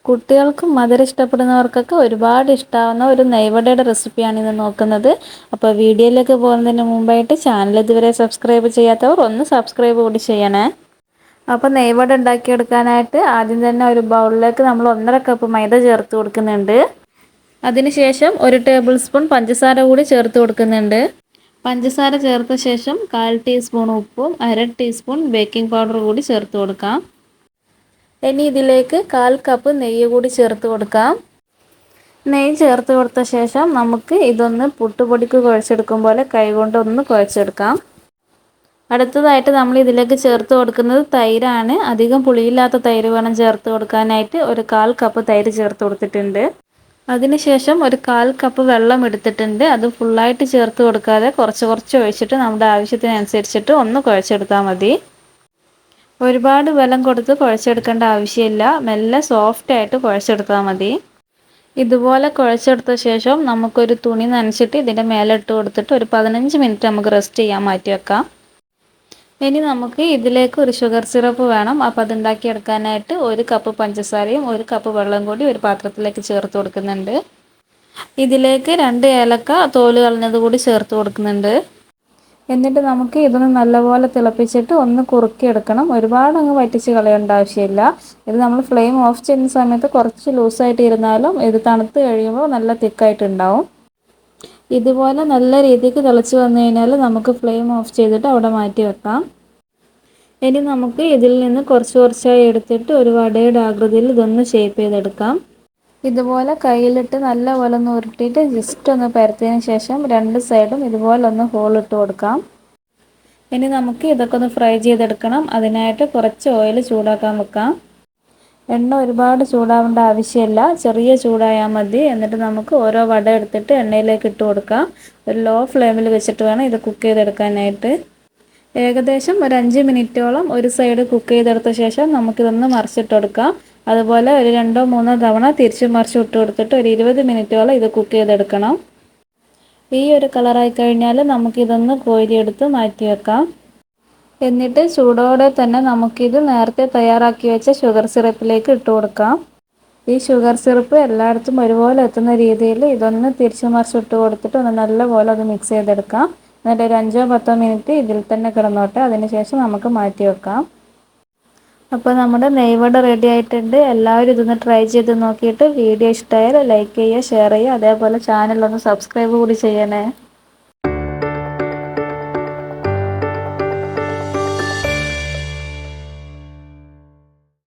കുട്ടികൾക്കും മധുരം ഇഷ്ടപ്പെടുന്നവർക്കൊക്കെ ഒരുപാട് ഇഷ്ടാവുന്ന ഒരു നെയ്വടയുടെ റെസിപ്പിയാണ് ഇന്ന് നോക്കുന്നത്. അപ്പോൾ വീഡിയോയിലേക്ക് പോകുന്നതിന് മുമ്പായിട്ട് ചാനൽ ഇതുവരെ സബ്സ്ക്രൈബ് ചെയ്യാത്തവർ ഒന്ന് സബ്സ്ക്രൈബ് കൂടി ചെയ്യണേ. അപ്പോൾ നെയ്വട ഉണ്ടാക്കിയെടുക്കാനായിട്ട് ആദ്യം തന്നെ ഒരു ബൗളിലേക്ക് നമ്മൾ 1.5 കപ്പ് മൈദ ചേർത്ത് കൊടുക്കുന്നുണ്ട്. അതിനുശേഷം 1 ടേബിൾ സ്പൂൺ പഞ്ചസാര കൂടി ചേർത്ത് കൊടുക്കുന്നുണ്ട്. പഞ്ചസാര ചേർത്ത ശേഷം 1/4 ടീസ്പൂൺ ഉപ്പും 1/2 ടീസ്പൂൺ ബേക്കിംഗ് പൗഡർ കൂടി ചേർത്ത് കൊടുക്കാം. ഇനി ഇതിലേക്ക് 1/4 കപ്പ് നെയ്യ് കൂടി ചേർത്ത് കൊടുക്കാം. നെയ്യ് ചേർത്ത് കൊടുത്ത ശേഷം നമുക്ക് ഇതൊന്ന് പുട്ടുപൊടിക്ക് കുഴച്ചെടുക്കും പോലെ കൈകൊണ്ട് ഒന്ന് കുഴച്ചെടുക്കാം. അടുത്തതായിട്ട് നമ്മൾ ഇതിലേക്ക് ചേർത്ത് കൊടുക്കുന്നത് തൈരാണ്. അധികം പുളിയില്ലാത്ത തൈര് വേണം ചേർത്ത് കൊടുക്കാനായിട്ട്. ഒരു 1/4 കപ്പ് തൈര് ചേർത്ത് കൊടുത്തിട്ടുണ്ട്. അതിനുശേഷം ഒരു 1/4 കപ്പ് വെള്ളം എടുത്തിട്ടുണ്ട്. അത് ഫുള്ളായിട്ട് ചേർത്ത് കൊടുക്കാതെ കുറച്ച് കുറച്ച് ഒഴിച്ചിട്ട് നമ്മുടെ ആവശ്യത്തിനനുസരിച്ചിട്ട് ഒന്ന് കുഴച്ചെടുത്താൽ മതി. ഒരുപാട് വെള്ളം കൊടുത്ത് കുഴച്ചെടുക്കേണ്ട ആവശ്യമില്ല. മെല്ലെ സോഫ്റ്റായിട്ട് കുഴച്ചെടുത്താൽ മതി. ഇതുപോലെ കുഴച്ചെടുത്ത ശേഷം നമുക്കൊരു തുണി നനച്ചിട്ട് ഇതിൻ്റെ മേലെ ഇട്ട് കൊടുത്തിട്ട് ഒരു 15 മിനിറ്റ് നമുക്ക് റെസ്റ്റ് ചെയ്യാൻ മാറ്റി വെക്കാം. ഇനി നമുക്ക് ഇതിലേക്ക് ഒരു ഷുഗർ സിറപ്പ് വേണം. അപ്പോൾ അതുണ്ടാക്കിയെടുക്കാനായിട്ട് 1 കപ്പ് പഞ്ചസാരയും 1 കപ്പ് വെള്ളം കൂടി ഒരു പാത്രത്തിലേക്ക് ചേർത്ത് കൊടുക്കുന്നുണ്ട്. ഇതിലേക്ക് 2 ഏലക്ക തോല് കളഞ്ഞത് കൂടി ചേർത്ത് കൊടുക്കുന്നുണ്ട്. എന്നിട്ട് നമുക്ക് ഇതൊന്ന് നല്ലപോലെ തിളപ്പിച്ചിട്ട് ഒന്ന് കുറുക്കിയെടുക്കണം. ഒരുപാട് അങ്ങ് വറ്റിച്ച് കളയേണ്ട ആവശ്യമില്ല. ഇത് നമ്മൾ ഫ്ലെയിം ഓഫ് ചെയ്യുന്ന സമയത്ത് കുറച്ച് ലൂസായിട്ട് ഇരുന്നാലും ഇത് തണുത്ത് കഴിയുമ്പോൾ നല്ല തിക്കായിട്ടുണ്ടാവും. ഇതുപോലെ നല്ല രീതിക്ക് തിളച്ച് വന്നു കഴിഞ്ഞാൽ നമുക്ക് ഫ്ലെയിം ഓഫ് ചെയ്തിട്ട് അവിടെ മാറ്റി വെക്കാം. ഇനി നമുക്ക് ഇതിൽ നിന്ന് കുറച്ച് കുറച്ചായി എടുത്തിട്ട് ഒരു വടയുടെ ആകൃതിയിൽ ഇതൊന്ന് ഷേപ്പ് ചെയ്തെടുക്കാം. ഇതുപോലെ കയ്യിലിട്ട് നല്ലപോലെ ഒന്ന് ഉരുട്ടിയിട്ട് ജസ്റ്റ് ഒന്ന് പരത്തിയതിന് ശേഷം 2 സൈഡും ഇതുപോലെ ഒന്ന് ഹോളിട്ട് കൊടുക്കാം. ഇനി നമുക്ക് ഇതൊക്കെ ഒന്ന് ഫ്രൈ ചെയ്തെടുക്കണം. അതിനായിട്ട് കുറച്ച് ഓയിൽ ചൂടാക്കാൻ വെക്കാം. എണ്ണ ഒരുപാട് ചൂടാവേണ്ട ആവശ്യമില്ല, ചെറിയ ചൂടായാൽ മതി. എന്നിട്ട് നമുക്ക് ഓരോ വട എടുത്തിട്ട് എണ്ണയിലേക്ക് ഇട്ട് കൊടുക്കാം. ഒരു ലോ ഫ്ലെയിമിൽ വെച്ചിട്ട് വേണം ഇത് കുക്ക് ചെയ്തെടുക്കാനായിട്ട്. ഏകദേശം ഒരു 5 മിനിറ്റോളം ഒരു സൈഡ് കുക്ക് ചെയ്തെടുത്ത ശേഷം നമുക്കിതൊന്ന് മറിച്ചിട്ട് കൊടുക്കാം. അതുപോലെ ഒരു 2-3 തവണ തിരിച്ച് മറിച്ച് ഇട്ട് കൊടുത്തിട്ട് ഒരു 20 മിനിറ്റോളം ഇത് കുക്ക് ചെയ്തെടുക്കണം. ഈ ഒരു കളറായി കഴിഞ്ഞാൽ നമുക്കിതൊന്ന് കോരിയെടുത്ത് മാറ്റി വെക്കാം. എന്നിട്ട് ചൂടോടെ തന്നെ നമുക്കിത് നേരത്തെ തയ്യാറാക്കി വെച്ച ഷുഗർ സിറപ്പിലേക്ക് ഇട്ട് കൊടുക്കാം. ഈ ഷുഗർ സിറപ്പ് എല്ലായിടത്തും ഒരുപോലെ എത്തുന്ന രീതിയിൽ ഇതൊന്ന് തിരിച്ച് മറിച്ച് ഇട്ട് കൊടുത്തിട്ട് ഒന്ന് നല്ലപോലെ അത് മിക്സ് ചെയ്തെടുക്കാം. എന്നിട്ട് ഒരു 5-10 മിനിറ്റ് ഇതിൽ തന്നെ കിടന്നോട്ടെ. അതിനുശേഷം നമുക്ക് മാറ്റി വെക്കാം. അപ്പോൾ നമ്മുടെ നെയ്വട റെഡി ആയിട്ടുണ്ട്. എല്ലാവരും ഇതൊന്ന് ട്രൈ ചെയ്ത് നോക്കിയിട്ട് വീഡിയോ ഇഷ്ടമായാൽ ലൈക്ക് ചെയ്യുക, ഷെയർ ചെയ്യുക. അതേപോലെ ചാനലൊന്ന് സബ്സ്ക്രൈബ് കൂടി ചെയ്യണേ.